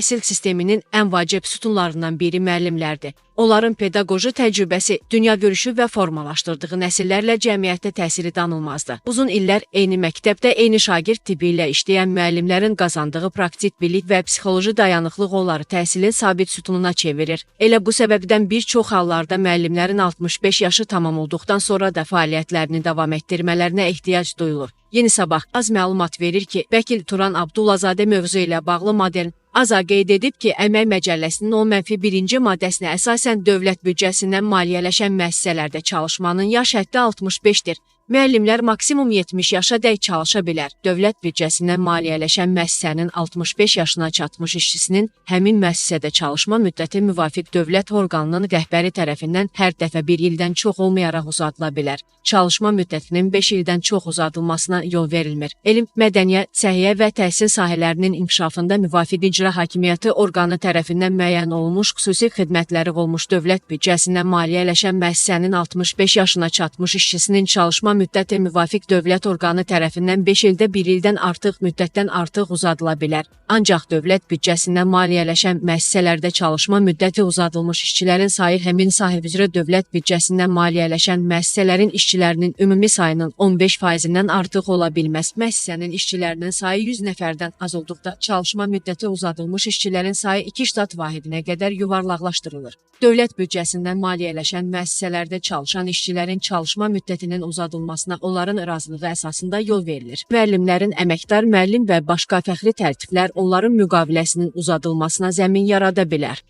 təhsil sisteminin ən vacib sütunlarından biri müəllimlərdir. Onların pedaqoji təcrübəsi, dünyagörüşü və formalaşdırdığı nəsillərlə cəmiyyətdə təsiri danılmazdır. Uzun illər eyni məktəbdə, eyni şagird tipi ilə işləyən müəllimlərin qazandığı praktik bilik və psixoloji dayanıqlıq onları təhsilin sabit sütununa çevirir. Elə bu səbəbdən bir çox hallarda müəllimlərin 65 yaşı tamam olduqdan sonra da fəaliyyətlərini davam etdirmələrinə ehtiyac duyulur. Yeni Sabah az məlumat verir ki, vəkil Turan Abdullazadə mövzu ilə bağlı Modern AZA qeyd edib ki, Əmək Məcəlləsinin 10-1-ci maddəsinə əsasən dövlət büdcəsindən maliyyələşən müəssisələrdə çalışmanın yaş həddi 65-dir. Müəllimlər maksimum 70 yaşa dək çalışa bilər. Dövlət büdcəsindən maliyyələşən müəssisənin 65 yaşına çatmış işçisinin həmin müəssisədə çalışma müddəti müvafiq dövlət orqanının rəhbəri tərəfindən hər dəfə 1 ildən çox olmayaraq uzadıla bilər. Çalışma müddətinin 5 ildən çox uzadılmasına yol verilmir. Elm, mədəniyyət, səhiyyə və təhsil sahələrinin inkişafında müvafiq icra hakimiyyəti orqanı tərəfindən müəyyən olunmuş xüsusi xidmətləri olmuş dövlət büdcəsindən maliyyələşən müəssisənin 65 yaşına çatmış işçisinin çalışma müddəti müvafiq dövlət orqanı tərəfindən 5 ildə 1 ildən artıq müddətdən artıq uzadıla bilər. Ancaq dövlət büdcəsindən maliyyələşən müəssisələrdə çalışma müddəti uzadılmış işçilərin sayı həmin sahə üzrə dövlət büdcəsindən maliyyələşən müəssisələrin işçilərinin ümumi sayının 15%-dən artıq ola bilməz. Müəssisənin işçilərinin sayı 100 nəfərdən az olduqda çalışma müddəti uzadılmış işçilərin sayı 2 ştat vahidinə qədər yuvarlaqlaşdırılır. Dövlət büdcəsindən maliyyələşən müəssisələrdə çalışan işçilərin çalışma müddətinin uzadılmasına onların razılığı əsasında yol verilir. Müəllimlərin əməkdar müəllim və başqa fəxri tərtiblər onların müqaviləsinin uzadılmasına zəmin yarada bilər.